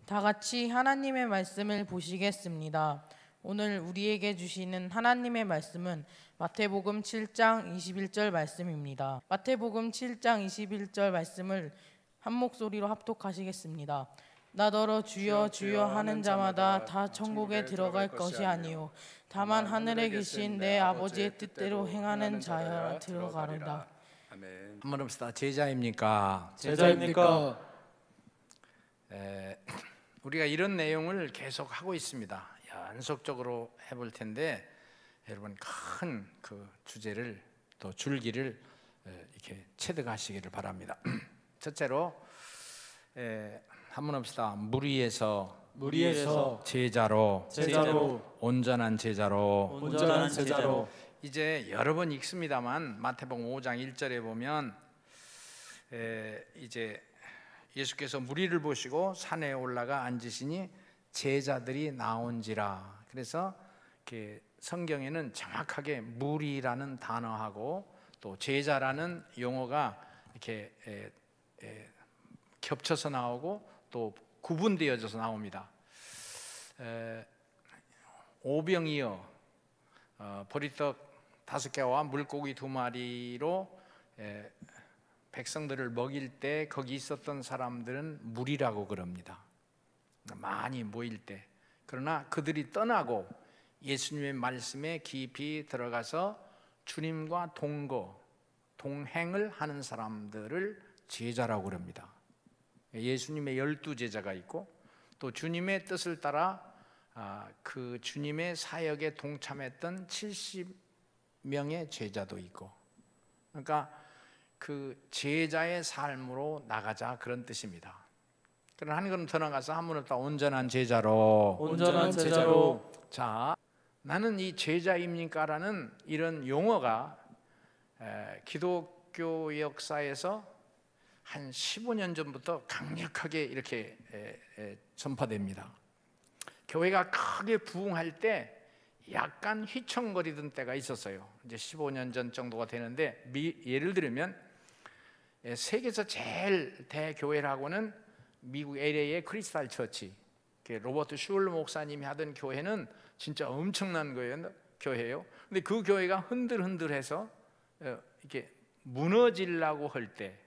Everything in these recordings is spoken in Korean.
다 같이 하나님의 말씀을 보시겠습니다. 오늘 우리에게 주시는 하나님의 말씀은 마태복음 7장 21절 말씀입니다. 마태복음 7장 21절 말씀을 한 목소리로 합독하시겠습니다. 나더러 주여 주여 하는 자마다 다 천국에 들어갈 것이 아니요 다만 하늘에 계신 내 아버지의 뜻대로 행하는 자여야 들어가리라. 아멘. 한번 합시다. 제자입니까? 제자입니까? 우리가 이런 내용을 계속 하고 있습니다. 연속적으로 해볼 텐데 여러분 큰 그 주제를 또 줄기를 이렇게 체득하시기를 바랍니다. 첫째로 한번 합시다. 물 위에서 제자로 온전한 제자로 이제 여러 번 읽습니다만 마태복음 5장 1절에 보면 이제 예수께서 무리를 보시고 산에 올라가 앉으시니 제자들이 나온지라. 그래서 이렇게 성경에는 정확하게 무리라는 단어하고 또 제자라는 용어가 이렇게 겹쳐서 나오고 또 구분되어져서 나옵니다. 오병이어 보리떡 5개와 물고기 2마리로 백성들을 먹일 때 거기 있었던 사람들은 무리라고 그럽니다. 많이 모일 때. 그러나 그들이 떠나고 예수님의 말씀에 깊이 들어가서 주님과 동행을 하는 사람들을 제자라고 그럽니다. 예수님의 12제자가 있고 또 주님의 뜻을 따라 그 주님의 사역에 동참했던 70명의 제자도 있고, 그러니까 그 제자의 삶으로 나가자, 그런 뜻입니다. 그러나 한 걸음 더 나가서 한 번은 또 온전한 제자로. 자, 나는 이 제자입니까? 라는 이런 용어가 기독교 역사에서 한 15년 전부터 강력하게 이렇게 전파됩니다. 교회가 크게 부흥할 때 약간 휘청거리던 때가 있었어요. 이제 15년 전 정도가 되는데, 예를 들면 세계에서 제일 대교회라고는 미국 LA의 크리스탈 처치, 로버트 슐러 목사님이 하던 교회는 진짜 엄청난 교회예요. 근데 그 교회가 흔들흔들해서 이렇게 무너지려고 할 때,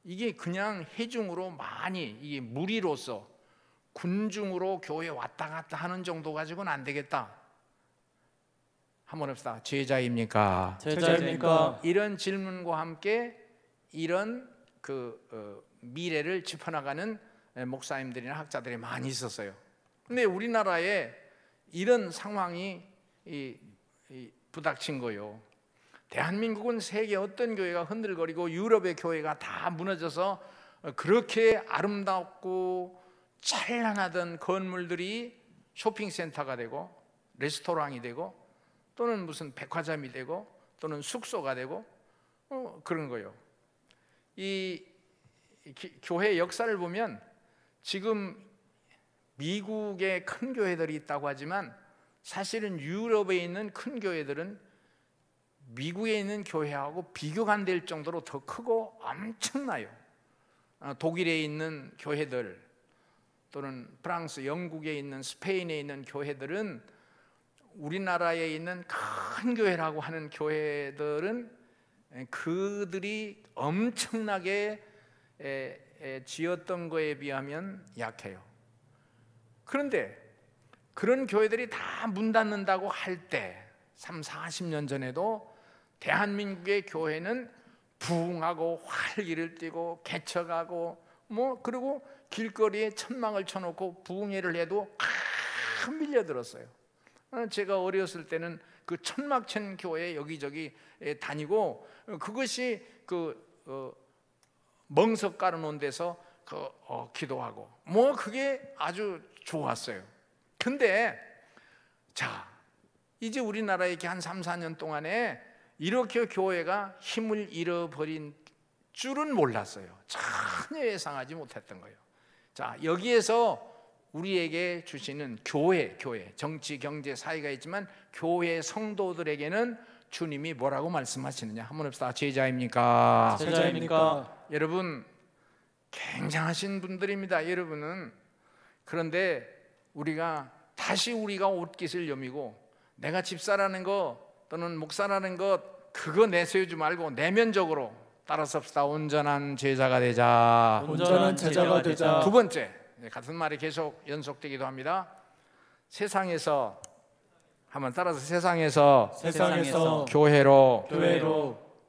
이게 그냥 회중으로 많이, 이게 무리로서 군중으로 교회 왔다 갔다 하는 정도 가지고는 안 되겠다. 한번 합시다. 제자입니까? 이런 질문과 함께 이런 미래를 짚어나가는 목사님들이나 학자들이 많이 있었어요. 근데 우리나라에 이런 상황이 부닥친 거예요. 대한민국은 세계 어떤 교회가 흔들거리고 유럽의 교회가 다 무너져서 그렇게 아름답고 찬란하던 건물들이 쇼핑센터가 되고 레스토랑이 되고 또는 무슨 백화점이 되고 또는 숙소가 되고 그런 거예요. 이 교회 역사를 보면 지금 미국의 큰 교회들이 있다고 하지만 사실은 유럽에 있는 큰 교회들은 미국에 있는 교회하고 비교가 안 될 정도로 더 크고 엄청나요. 독일에 있는 교회들 또는 프랑스, 영국에 있는, 스페인에 있는 교회들은 우리나라에 있는 큰 교회라고 하는 교회들은 그들이 엄청나게 지었던 거에 비하면 약해요. 그런데 그런 교회들이 다 문 닫는다고 할 때 30-40년 전에도 대한민국의 교회는 부흥하고 활기를 띠고 개척하고 그리고 길거리에 천막을 쳐놓고 부흥회를 해도 밀려들었어요. 제가 어렸을 때는 그 천막 친 교회 여기저기 다니고 그것이 멍석 깔아놓은 데서 기도하고 그게 아주 좋았어요. 근데 자, 이제 우리나라에 이렇게 한 3-4년 동안에 이렇게 교회가 힘을 잃어버린 줄은 몰랐어요. 전혀 예상하지 못했던 거예요. 자, 여기에서 우리에게 주시는 교회, 정치, 경제, 사회가 있지만 교회 성도들에게는 주님이 뭐라고 말씀하시느냐? 한번 합시다. 제자입니까? 제자입니까? 여러분, 굉장하신 분들입니다, 여러분은. 그런데 다시 우리가 옷깃을 여미고 내가 집사라는 것 또는 목사라는 것 그거 내세우지 말고 내면적으로 따라섭시다. 온전한 제자가 되자. 온전한 제자가 되자. 두 번째, 같은 말이 계속 연속되기도 합니다. 세상에서, 한번 따라서, 세상에서 교회로,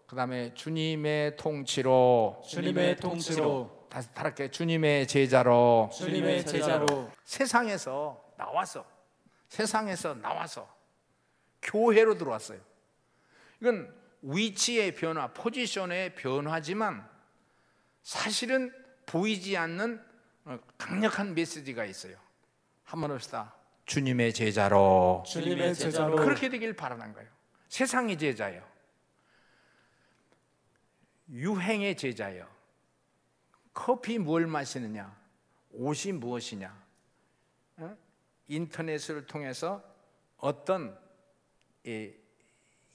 그 다음에 주님의 통치로, 다시 다르게 주님의 제자로. 세상에서 나와서 교회로 들어왔어요. 이건 위치의 변화, 포지션의 변화지만 사실은 보이지 않는 강력한 메시지가 있어요. 한번 합시다. 주님의 제자로. 그렇게 되길 바라는 거예요. 세상의 제자예요. 유행의 제자예요. 커피 뭘 마시느냐, 옷이 무엇이냐, 인터넷을 통해서 어떤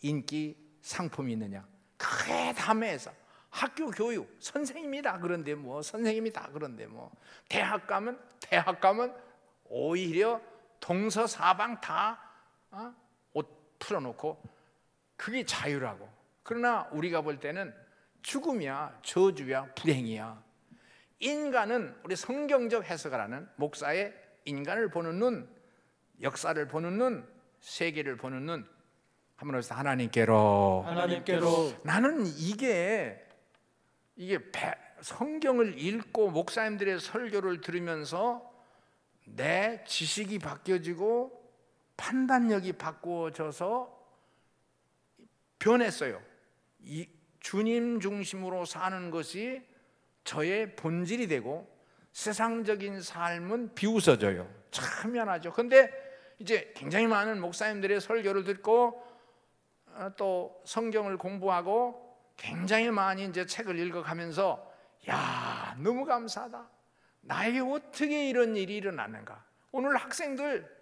인기 상품이 있느냐, 그게 담에서 학교 교육, 선생님이다 그런데 뭐, 대학 가면 오히려 동서사방 다 옷 풀어놓고 그게 자유라고. 그러나 우리가 볼 때는 죽음이야, 저주야, 불행이야. 인간은, 우리 성경적 해석을 하는 목사의 인간을 보는 눈, 역사를 보는 눈, 세계를 보는 눈, 한번 해서 하나님께로. 나는 이게 성경을 읽고 목사님들의 설교를 들으면서 내 지식이 바뀌어지고 판단력이 바꾸어져서 변했어요. 이 주님 중심으로 사는 것이 저의 본질이 되고 세상적인 삶은 비웃어져요. 참 미안하죠. 근데 이제 굉장히 많은 목사님들의 설교를 듣고 또 성경을 공부하고 굉장히 많이 이제 책을 읽어가면서, 야, 너무 감사하다. 나에게 어떻게 이런 일이 일어났는가. 오늘 학생들,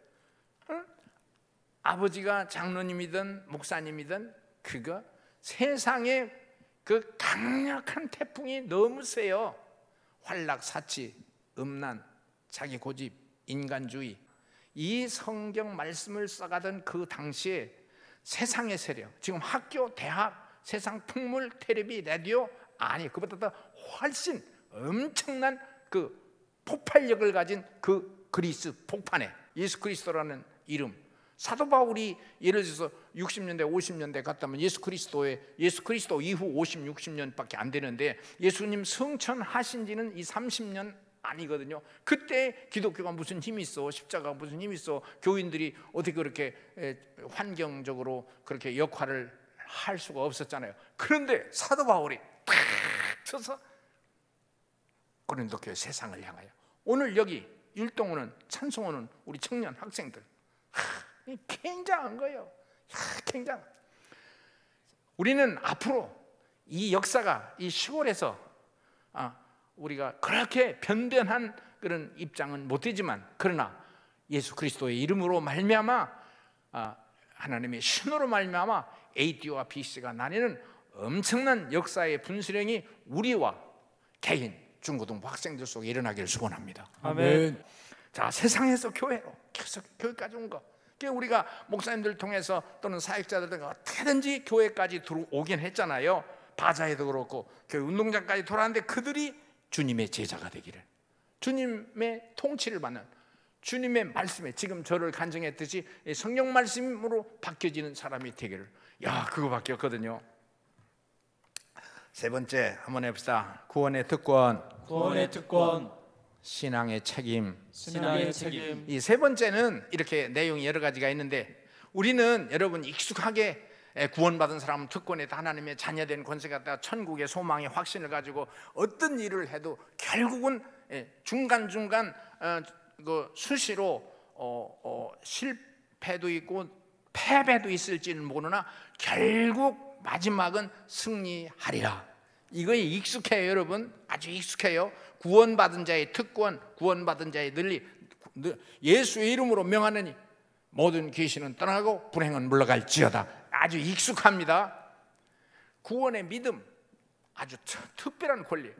아버지가 장로님이든 목사님이든 그거 세상에 그 강력한 태풍이 너무 세요. 환락, 사치, 음란, 자기 고집, 인간주의. 이 성경 말씀을 써가던 그 당시에 세상의 세력, 지금 학교, 대학, 세상 풍물, 텔레비, 라디오, 아니 그보다 더 훨씬 엄청난 그 폭발력을 가진 그 그리스 폭판에 예수 그리스도라는 이름, 사도 바울이 예를 들어서 60년대 50년대 갔다면 예수 그리스도 이후 50, 60년밖에 안 되는데 예수님 승천하신 지는 이 30년 아니거든요. 그때 기독교가 무슨 힘이 있어, 십자가가 무슨 힘이 있어, 교인들이 어떻게 그렇게 환경적으로 그렇게 역할을 할 수가 없었잖아요. 그런데 사도 바울이 탁 쳐서 고린도 교회 세상을 향하여, 오늘 여기 율동오는 찬송오는 우리 청년 학생들, 굉장한 거예요. 굉장한. 우리는 앞으로 이 역사가 이 시골에서 우리가 그렇게 변변한 그런 입장은 못 되지만, 그러나 예수 그리스도의 이름으로 말미암아 하나님의 신호로 말미암아 AD와 BC가 나뉘는 엄청난 역사의 분수령이 우리와 개인 중고등부 학생들 속에 일어나기를 소원합니다. 아멘. 자, 세상에서 교회로 계속 교회까지 온 거. 우리가 목사님들 통해서 또는 사역자들 통해서 어떻게든지 교회까지 들어오긴 했잖아요. 바자회도 그렇고 교회 운동장까지 돌아왔는데 그들이 주님의 제자가 되기를, 주님의 통치를 받는, 주님의 말씀에 지금 저를 간증했듯이 성경 말씀으로 바뀌어지는 사람이 되기를. 야, 그거밖에 없거든요. 세 번째 한번 해봅시다. 구원의 특권, 신앙의 책임. 이 세 번째는 이렇게 내용이 여러 가지가 있는데, 우리는 여러분 익숙하게 구원받은 사람은 특권에 하나님의 자녀된 권세가 있다, 천국의 소망의 확신을 가지고 어떤 일을 해도 결국은 중간중간 그 수시로 실패도 있고 패배도 있을지는 모르나 결국 마지막은 승리하리라. 이거에 익숙해요, 여러분. 아주 익숙해요. 구원받은 자의 특권, 구원받은 자의 능리. 예수의 이름으로 명하느니 모든 귀신은 떠나고 불행은 물러갈지어다. 아주 익숙합니다. 구원의 믿음, 아주 특별한 권리.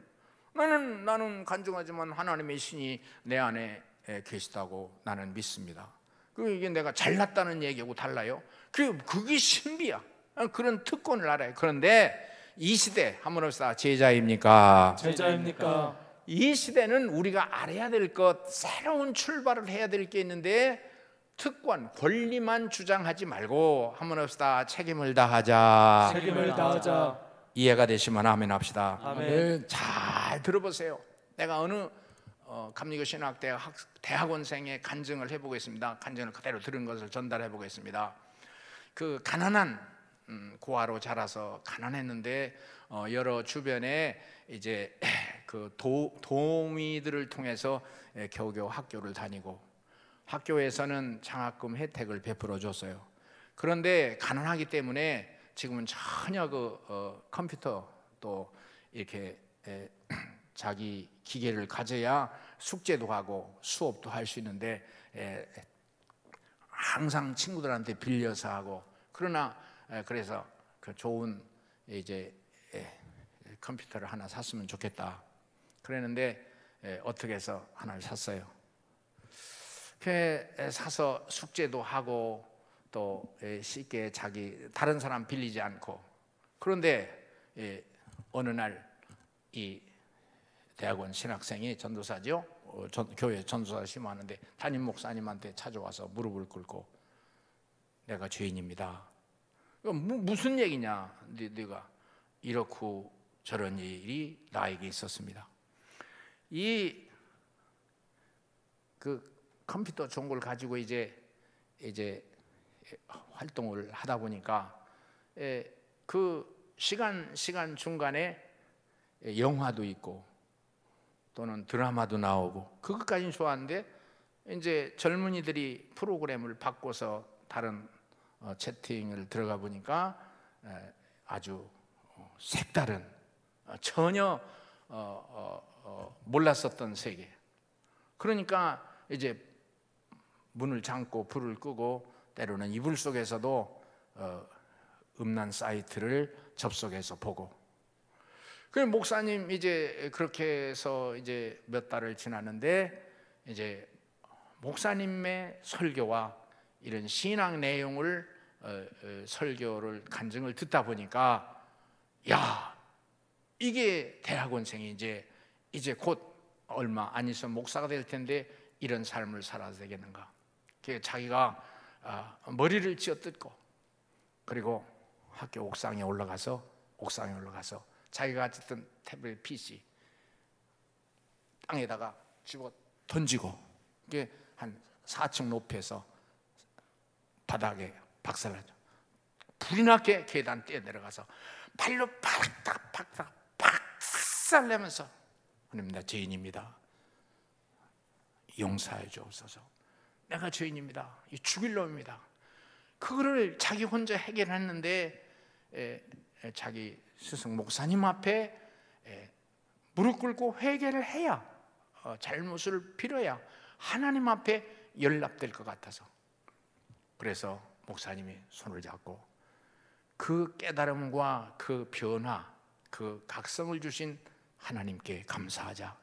나는 간증하지만 하나님의 신이 내 안에 계시다고 나는 믿습니다. 이게 내가 잘났다는 얘기하고 달라요. 그게 신비야. 그런 특권을 알아요. 그런데 이 시대 한번 합시다. 제자입니까? 제자입니까? 이 시대는 우리가 알아야 될 것, 새로운 출발을 해야 될 게 있는데 특권, 권리만 주장하지 말고 한번 합시다. 책임을 다하자. 책임을 다하자. 이해가 되시면 아멘 합시다. 아멘. 잘 들어보세요. 내가 어느 감리교 신학대학 대학원생의 간증을 해보겠습니다. 간증을 그대로 들은 것을 전달해 보겠습니다. 그 가난한 고아로 자라서 가난했는데 여러 주변에 이제 그 도우미들을 통해서 겨우겨우 학교를 다니고 학교에서는 장학금 혜택을 베풀어 줬어요. 그런데 가난하기 때문에 지금은 전혀 컴퓨터 또 이렇게 자기 기계를 가져야 숙제도 하고 수업도 할 수 있는데 항상 친구들한테 빌려서 하고 그러나 그래서 그 좋은 이제 컴퓨터를 하나 샀으면 좋겠다. 그랬는데 어떻게 해서 하나를 샀어요. 사서 숙제도 하고 또 쉽게 다른 사람 빌리지 않고 그런데 어느 날 이 대학원 신학생이 전도사죠. 교회 전도사 심하는데 담임 목사님한테 찾아와서 무릎을 꿇고 내가 죄인입니다. 무슨 얘기냐? 네가 이렇고 저런 일이 나에게 있었습니다. 그 컴퓨터 정보를 가지고 이제 활동을 하다 보니까 그 시간 중간에 영화도 있고 또는 드라마도 나오고 그것까지는 좋아하는데 이제 젊은이들이 프로그램을 바꿔서 다른 채팅을 들어가 보니까 아주 색다른 전혀 몰랐었던 세계. 그러니까 이제 문을 잠고 불을 끄고 때로는 이불 속에서도 음란 사이트를 접속해서 보고. 그 목사님 이제 그렇게 해서 이제 몇 달을 지났는데 이제 목사님의 설교와 이런 신앙 내용을 설교를 간증을 듣다 보니까 야 이게 대학원생이 이제 곧 얼마 안 있으면 목사가 될 텐데 이런 삶을 살아야 되겠는가? 자기가 머리를 쥐어뜯고 그리고 학교 옥상에 올라가서 자기가 듣던 태블릿 PC 땅에다가 집어 던지고 이게 한 4층 높이에서 바닥에 박살나죠. 불이 나게 계단 뛰어 내려가서 발로 팍탁 박살내면서 하나님 나 죄인입니다. 용서해 주옵소서. 내가 죄인입니다. 이 죽일 놈입니다. 그거를 자기 혼자 해결했는데 자기 스승 목사님 앞에 무릎 꿇고 회개를 해야 잘못을 빌어야 하나님 앞에 연락될 것 같아서 그래서 목사님이 손을 잡고 그 깨달음과 그 변화, 그 각성을 주신 하나님께 감사하자.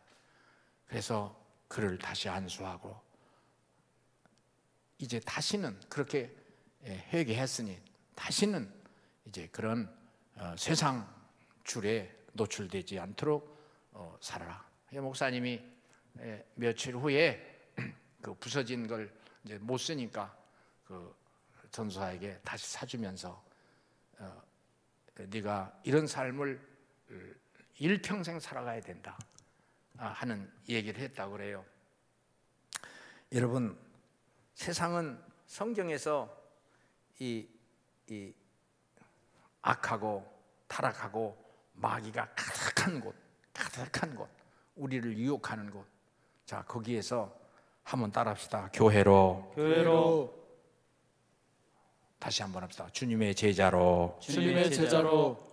그래서 그를 다시 안수하고 이제 다시는 그렇게 회개했으니 다시는 이제 그런 세상 줄에 노출되지 않도록 살아라. 목사님이 며칠 후에 그 부서진 걸 이제 못 쓰니까 그 전도사에게 다시 사주면서 네가 이런 삶을 일평생 살아가야 된다 하는 얘기를 했다고 그래요. 여러분 세상은 성경에서 이 악하고 타락하고 마귀가 가득한 곳, 우리를 유혹하는 곳. 자, 거기에서 한번 따라합시다. 교회로 다시 한번 합시다. 주님의 제자로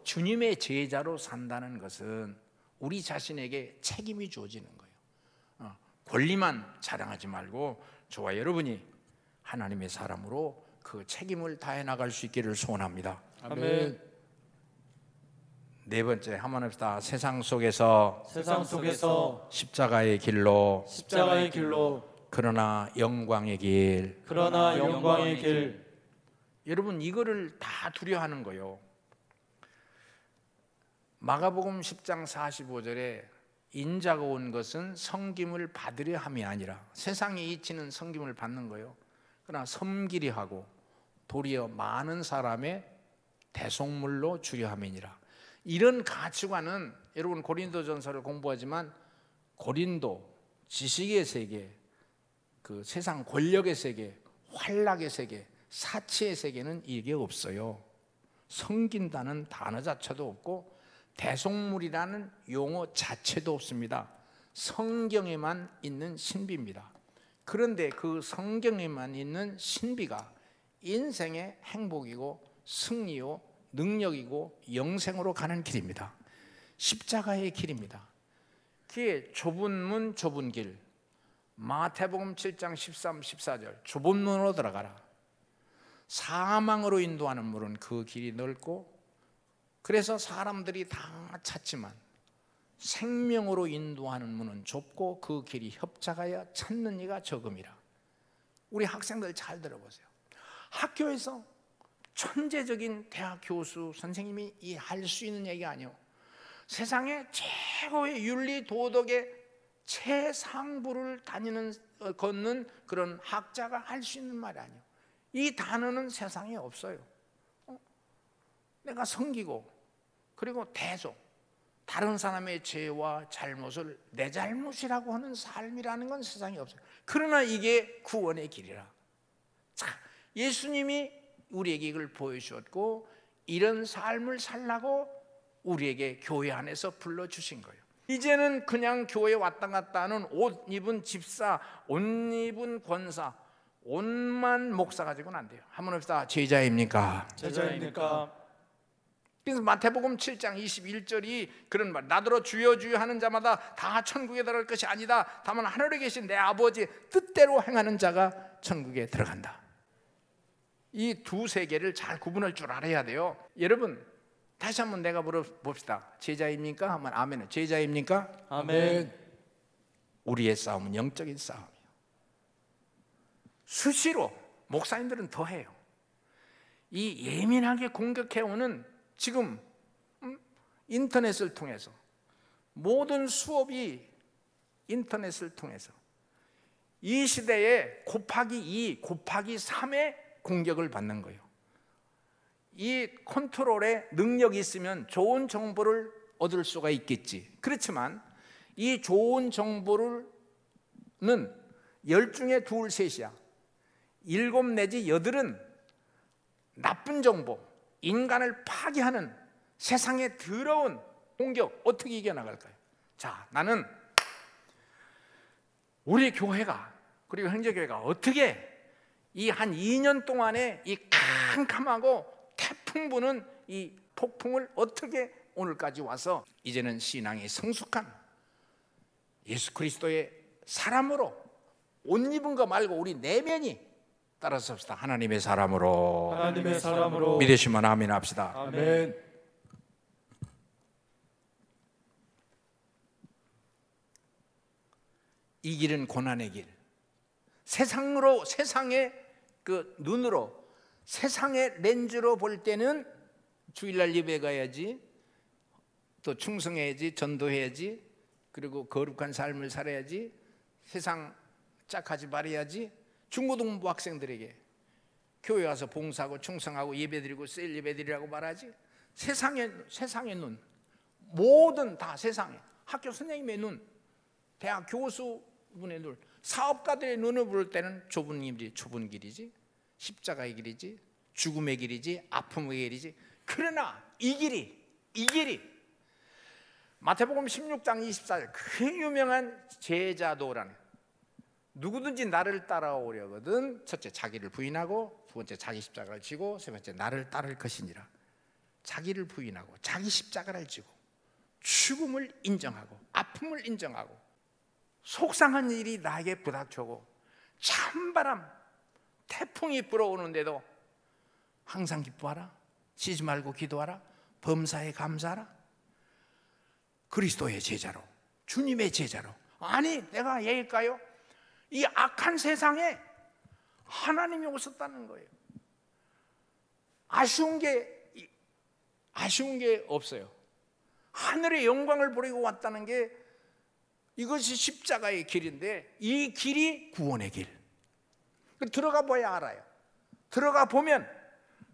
주님의 제자로 산다는 것은 우리 자신에게 책임이 주어지는 거예요. 권리만 자랑하지 말고 저와 여러분이 하나님의 사람으로 그 책임을 다해 나갈 수 있기를 소원합니다. 아멘. 네 번째 한번 합시다. 세상 속에서 십자가의 길로 그러나 영광의 길. 여러분 이거를 다 두려워하는 거예요. 마가복음 10장 45절에 인자가 온 것은 섬김을 받으려 함이 아니라, 세상에 이치는 섬김을 받는 거예요. 그러나 섬기려 하고 도리어 많은 사람의 대속물로 주려 함이니라. 이런 가치관은 여러분 고린도전서를 공부하지만 고린도, 지식의 세계, 그 세상 권력의 세계, 환락의 세계, 사치의 세계는 이게 없어요. 섬긴다는 단어 자체도 없고 대속물이라는 용어 자체도 없습니다. 성경에만 있는 신비입니다. 그런데 그 성경에만 있는 신비가 인생의 행복이고 승리요 능력이고 영생으로 가는 길입니다. 십자가의 길입니다. 그게 좁은 문 좁은 길. 마태복음 7장 13, 14절 좁은 문으로 들어가라. 사망으로 인도하는 문은 그 길이 넓고, 그래서 사람들이 다 찾지만 생명으로 인도하는 문은 좁고 그 길이 협착하여 찾는 이가 적음이라. 우리 학생들 잘 들어보세요. 학교에서 천재적인 대학 교수 선생님이 할 수 있는 얘기가 아니에요. 세상에 최고의 윤리 도덕의 최상부를 걷는 그런 학자가 할 수 있는 말이 아니에요. 이 단어는 세상에 없어요. 내가 섬기고 그리고 대속, 다른 사람의 죄와 잘못을 내 잘못이라고 하는 삶이라는 건 세상에 없어요. 그러나 이게 구원의 길이라. 자, 예수님이 우리에게 이걸 보여주셨고 이런 삶을 살라고 우리에게 교회 안에서 불러주신 거예요. 이제는 그냥 교회 왔다 갔다 하는 옷 입은 집사, 옷 입은 권사, 옷만 목사 가지고는 안 돼요. 한번 합시다. 제자입니까? 그래서 마태복음 7장 21절이 그런 말, 나더러 주여 주여 하는 자마다 다 천국에 들어갈 것이 아니다. 다만 하늘에 계신 내 아버지 뜻대로 행하는 자가 천국에 들어간다. 이 두 세계를 잘 구분할 줄 알아야 돼요. 여러분 다시 한번 내가 물어봅시다. 제자입니까? 하면 아멘은. 제자입니까? 아멘. 우리의 싸움은 영적인 싸움이에요. 수시로 목사님들은 더 해요. 이 예민하게 공격해오는 지금 인터넷을 통해서, 모든 수업이 인터넷을 통해서 이 시대에 곱하기 2, 곱하기 3의 공격을 받는 거예요. 이 컨트롤에 능력이 있으면 좋은 정보를 얻을 수가 있겠지. 그렇지만 이 좋은 정보는 10 중에 2, 3이야. 7 내지 8은 나쁜 정보, 인간을 파괴하는 세상의 더러운 공격, 어떻게 이겨나갈까요? 자, 나는 우리 교회가, 그리고 형제교회가 어떻게 이 한 2년 동안에 이 캄캄하고 태풍 부는 이 폭풍을 어떻게 오늘까지 와서 이제는 신앙이 성숙한 예수 그리스도의 사람으로, 옷 입은 거 말고 우리 내면이, 따라서 합시다. 하나님의 사람으로 믿으시면 아멘 합시다. 아멘. 이 길은 고난의 길. 세상의 그 눈으로, 세상의 렌즈로 볼 때는 주일날 예배 가야지, 또 충성해야지, 전도해야지, 그리고 거룩한 삶을 살아야지, 세상 짝하지 말아야지. 중고등부 학생들에게 교회 와서 봉사하고 충성하고 예배드리고 셀 예배드리라고 말하지. 세상의 눈, 모든 다 세상에, 학교 선생님의 눈, 대학 교수분의 눈, 사업가들의 눈을 볼 때는 좁은 길이지, 십자가의 길이지, 죽음의 길이지, 아픔의 길이지. 그러나 이 길이 마태복음 16장 24절 그 유명한 제자도라는, 누구든지 나를 따라오려거든 첫째 자기를 부인하고, 두 번째 자기 십자가를 지고, 세 번째 나를 따를 것이니라. 자기를 부인하고 자기 십자가를 지고 죽음을 인정하고 아픔을 인정하고 속상한 일이 나에게 부닥쳐오고 찬바람 태풍이 불어오는데도 항상 기뻐하라, 쉬지 말고 기도하라, 범사에 감사하라. 그리스도의 제자로, 주님의 제자로. 아니, 내가 얘기할까요? 이 악한 세상에 하나님이 오셨다는 거예요. 아쉬운 게 없어요. 하늘의 영광을 버리고 왔다는 게 이것이 십자가의 길인데, 이 길이 구원의 길. 들어가 봐야 알아요. 들어가 보면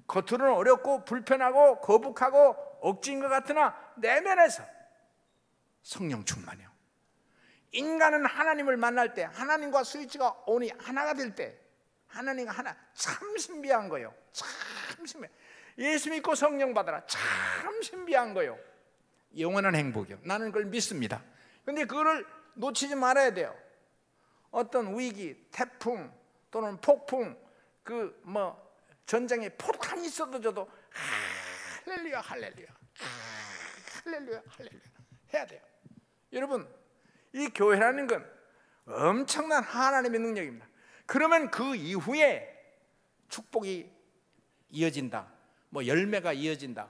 겉으로는 어렵고 불편하고 거북하고 억지인 것 같으나 내면에서 성령 충만이요. 인간은 하나님을 만날 때, 하나님과 스위치가 온이 하나가 될 때, 하나님과 하나, 참 신비한 거예요. 참 신비해. 예수 믿고 성령 받아라. 참 신비한 거예요. 영원한 행복이요. 나는 그걸 믿습니다. 근데 그거를 놓치지 말아야 돼요. 어떤 위기, 태풍 또는 폭풍, 전쟁에 포탄이 있어도 저도 할렐루야, 할렐루야, 할렐루야, 할렐루야 해야 돼요. 여러분, 이 교회라는 건 엄청난 하나님의 능력입니다. 그러면 그 이후에 축복이 이어진다, 열매가 이어진다,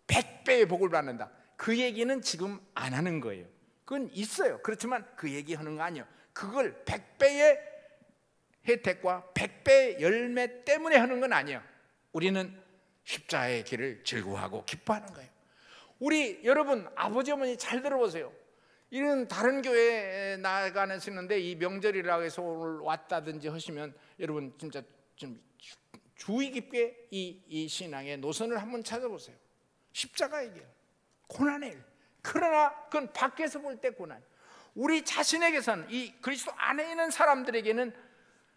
100배의 복을 받는다, 그 얘기는 지금 안 하는 거예요. 그건 있어요. 그렇지만 그 얘기 하는 거 아니에요. 그걸 100배의 혜택과 100배의 열매 때문에 하는 건 아니에요. 우리는 십자가의 길을 즐거워하고 기뻐하는 거예요. 우리 여러분, 아버지 어머니 잘 들어보세요. 이런 다른 교회에 나가시는데 이 명절이라고 해서 오늘 왔다든지 하시면 여러분 진짜 좀 주의 깊게 이 신앙의 노선을 한번 찾아보세요. 십자가의 길, 고난의 일. 그러나 그건 밖에서 볼 때 고난. 우리 자신에게서는, 이 그리스도 안에 있는 사람들에게는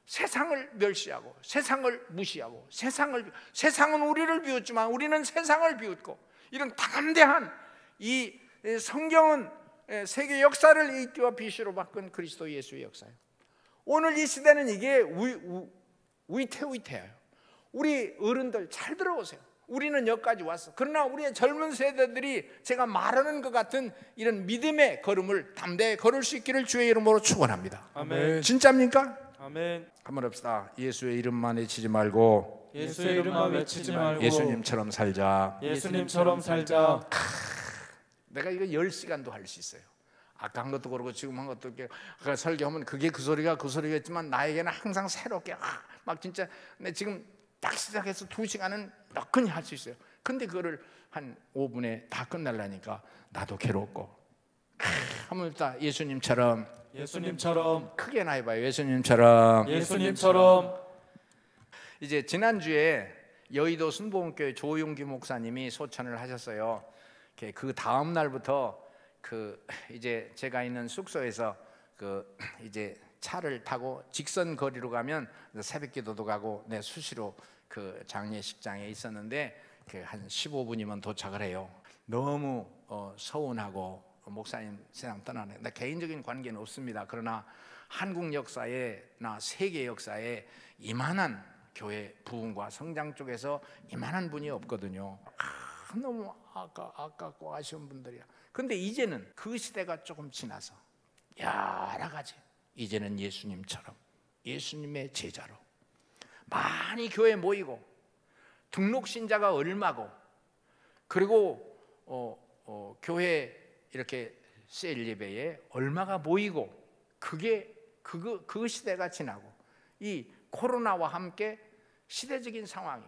세상을 멸시하고 세상을 무시하고 세상은 우리를 비웃지만 우리는 세상을 비웃고, 이런 담대한 이 성경은 세계 역사를 이띠와 비시로 바꾼 그리스도 예수의 역사예요. 오늘 이 시대는 이게 위태위태해요. 우리 어른들 잘 들어보세요. 우리는 여기까지 왔어. 그러나 우리의 젊은 세대들이 제가 말하는 것 같은 이런 믿음의 걸음을 담대히 걸을 수 있기를 주의 이름으로 축원합니다. 아멘. 진짜입니까? 아멘. 한번 합시다. 예수의 이름만 외치지 말고, 예수의 이름만 외치지 말고 예수님처럼 살자. 예수님처럼 살자. 내가 이거 10시간도 할 수 있어요. 아까 한 것도 그렇고 지금 한 것도 이렇게 설교하면 그게 그 소리겠지만 나에게는 항상 새롭게 막 진짜 지금 딱 시작해서 2시간은 넉넉히 할 수 있어요. 근데 그거를 한 5분에 다 끝날라니까 나도 괴롭고. 한번 다 예수님처럼 크게 해봐요. 예수님처럼. 이제 지난주에 여의도 순복음교회 조용기 목사님이 소천을 하셨어요. 그 다음 날부터 이제 제가 있는 숙소에서 이제 차를 타고 직선 거리로 가면 새벽기도도 가고 수시로 장례식장에 있었는데 한 15분이면 도착을 해요. 너무 서운하고 목사님 세상 떠나네. 나 개인적인 관계는 없습니다. 그러나 한국 역사에나 세계 역사에 이만한 교회 부흥과 성장 쪽에서 이만한 분이 없거든요. 너무 아깝고 아쉬운 분들이야. 근데 이제는 그 시대가 조금 지나서 여러 가지, 이제는 예수님처럼 예수님의 제자로 많이 교회에 모이고, 등록 신자가 얼마고, 그리고 교회 이렇게 셀 예배에 얼마가 모이고, 그 시대가 지나고, 이 코로나와 함께 시대적인 상황이,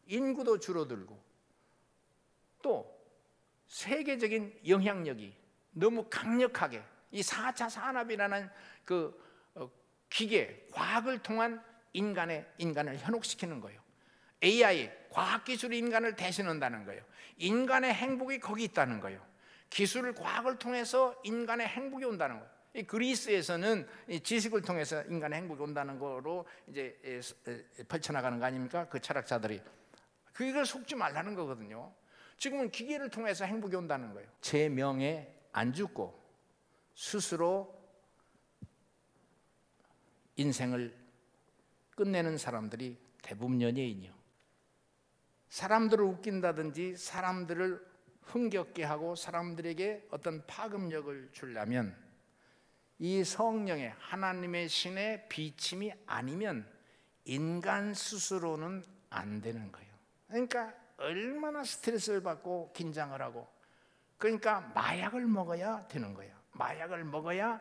인구도 줄어들고 또 세계적인 영향력이 너무 강력하게, 이 4차 산업이라는 기계, 과학을 통한 인간을 현혹시키는 거예요. AI, 과학기술이 인간을 대신한다는 거예요. 인간의 행복이 거기 있다는 거예요. 기술, 과학을 통해서 인간의 행복이 온다는 거예요. 이 그리스에서는 이 지식을 통해서 인간의 행복이 온다는 거로 이제 펼쳐나가는 거 아닙니까? 그 철학자들이. 그걸 속지 말라는 거거든요. 지금은 기계를 통해서 행복이 온다는 거예요. 제 명에 안 죽고 스스로 인생을 끝내는 사람들이 대부분 연예인이요. 사람들을 웃긴다든지 사람들을 흥겹게 하고 사람들에게 어떤 파급력을 주려면 이 성령의 하나님의 신의 비침이 아니면 인간 스스로는 안 되는 거예요. 그러니까 얼마나 스트레스를 받고 긴장을 하고, 그러니까 마약을 먹어야 되는 거야. 마약을 먹어야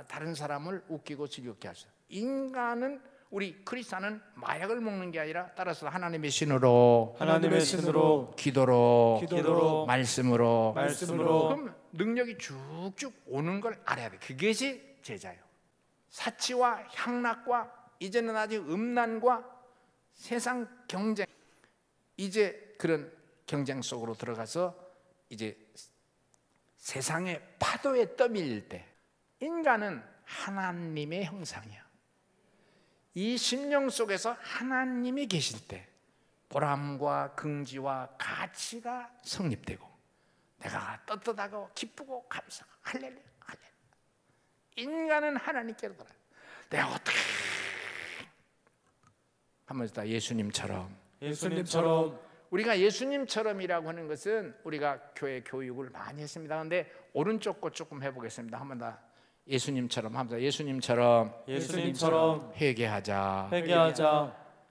다른 사람을 웃기고 즐겁게 할 수 있어요. 인간은, 우리 크리스찬은 마약을 먹는 게 아니라 따라서 하나님의 신으로, 기도로, 말씀으로. 그럼 능력이 쭉쭉 오는 걸 알아야 돼. 그것이 제자예요. 사치와 향락과 이제는 아직 음란과 세상 경쟁, 이제 그런 경쟁 속으로 들어가서 이제 세상의 파도에 떠밀릴 때, 인간은 하나님의 형상이야. 이 심령 속에서 하나님이 계실 때 보람과 긍지와 가치가 성립되고 내가 떳떳하고 기쁘고 감사하고 할렐루야, 할렐루야. 인간은 하나님께로 돌아요. 내가 어떻게 한번 더 예수님처럼. 우리가 예수님처럼이라고 하는 것은 우리가 교회 교육을 많이 했습니다. 그런데 오른쪽 거 조금 해보겠습니다. 한번 더 예수님처럼 합니다. 예수님처럼 회개하자.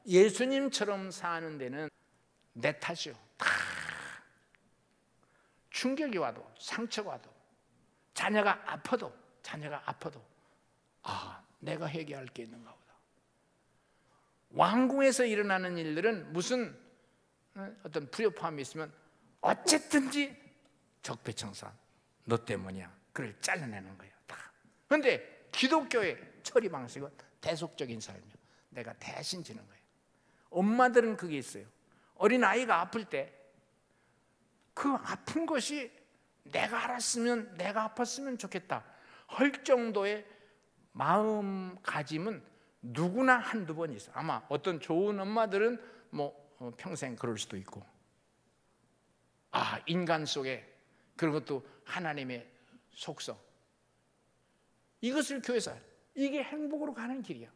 예수님처럼 사는 데는 내 탓이요. 다 충격이 와도, 상처가 와도, 자녀가 아파도 내가 회개할 게 있는가 보다. 왕궁에서 일어나는 일들은 무슨 어떤 불협화음이 있으면 어쨌든지 적폐청산, 너 때문이야. 그걸 잘라내는 거예요. 다. 그런데 기독교의 처리 방식은 대속적인 삶이에요. 내가 대신 지는 거예요. 엄마들은 그게 있어요. 어린 아이가 아플 때 그 아픈 것이 내가 알았으면, 내가 아팠으면 좋겠다 할 정도의 마음가짐은 누구나 한두 번 있어요. 아마 어떤 좋은 엄마들은 평생 그럴 수도 있고, 인간 속에 그런 것도 하나님의 속성, 이것을 교회에서, 이게 행복으로 가는 길이야.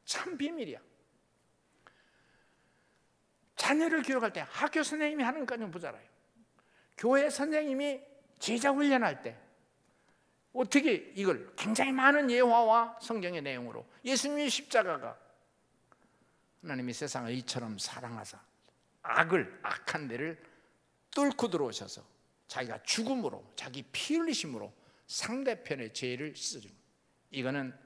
참 비밀이야. 자녀를 교육할 때 학교 선생님이 하는 것까지 보잖아요. 교회 선생님이 제자 훈련할 때 어떻게 이걸 굉장히 많은 예화와 성경의 내용으로, 예수님의 십자가가 하나님이 세상을 이처럼 사랑하사 악한 데를 뚫고 들어오셔서 자기가 죽음으로, 자기 피 흘리심으로 상대편의 죄를 씻어주는, 이거는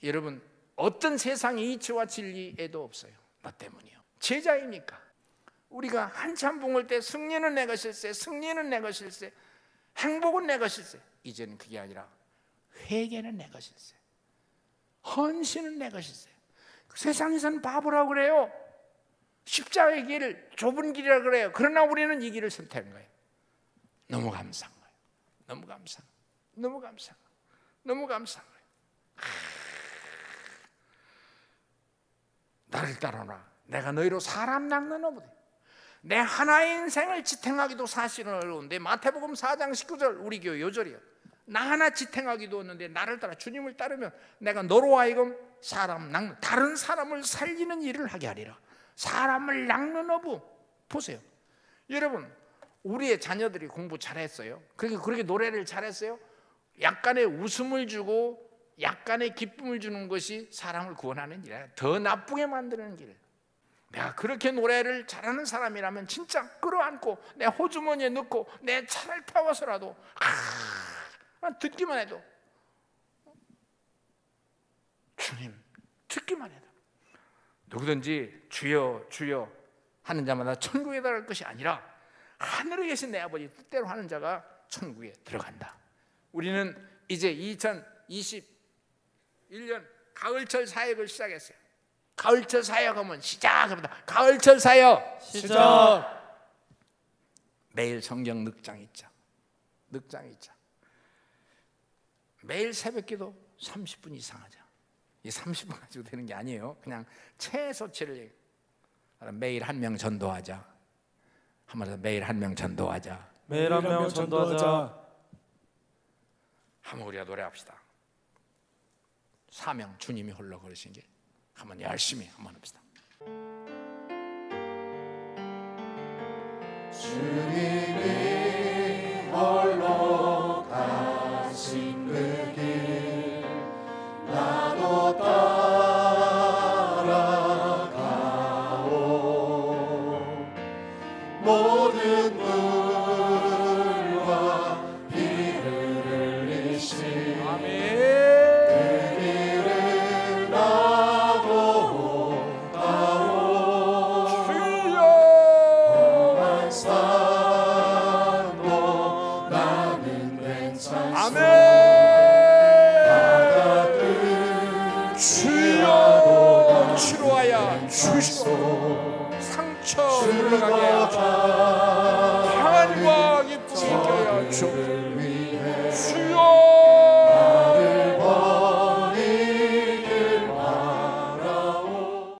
여러분 어떤 세상의 이치와 진리에도 없어요. 너 때문이요. 제자이니까 우리가 한참 붕을 때 승리는 내 것일세, 승리는 내 것일세, 행복은 내 것일세. 이제는 그게 아니라 회개는 내 것일세, 헌신은 내 것일세. 세상에서는 바보라고 그래요. 십자가의 길, 좁은 길이라고 그래요. 그러나 우리는 이 길을 선택한 거예요. 너무 감사한 거예요. 너무 감사한 거예요. 나를 따라오라. 내가 너희로 사람 낚는 어부다. 내 하나의 인생을 지탱하기도 사실은 어려운데, 마태복음 4장 19절 우리 교회 요절이에요. 나 하나 지탱하기도 어려운데 나를 따라, 주님을 따르면 내가 너로 하여금 사람 낚는, 다른 사람을 살리는 일을 하게 하리라. 사람을 낚는 어부. 보세요 여러분, 우리의 자녀들이 공부 잘했어요. 그렇게 노래를 잘했어요. 약간의 웃음을 주고 약간의 기쁨을 주는 것이 사람을 구원하는 일이야. 더 나쁘게 만드는 길. 내가 그렇게 노래를 잘하는 사람이라면 진짜 끌어안고 내 호주머니에 넣고 내 차를 태워서라도 듣기만 해도, 주님 듣기만 해도, 누구든지 주여 주여 하는 자마다 천국에 들어갈 것이 아니라 하늘에 계신 내 아버지 뜻대로 하는 자가 천국에 들어간다. 우리는 이제 2021년 가을철 사역을 시작했어요. 가을철 사역하면 시작합니다. 가을철 사역 시작. 매일 성경 늑장 있자. 매일 새벽기도 30분 이상 하자. 이 30분 가지고 되는 게 아니에요. 그냥 최소치를 매일 한 명 전도하자. 한번 더, 매일 한 명 전도하자. 매일 한 명 전도하자. 한번 우리가 노래합시다. 사명, 주님이 홀로 걸으신 길. 한번 열심히 한번 합시다. 주님이 홀로 가신 그 길 나도 따라가오. 모든 물과 주여 치료하여 주시고 상처 물러가게 하여 평안과 기쁨이 있게 하여 주옵소서.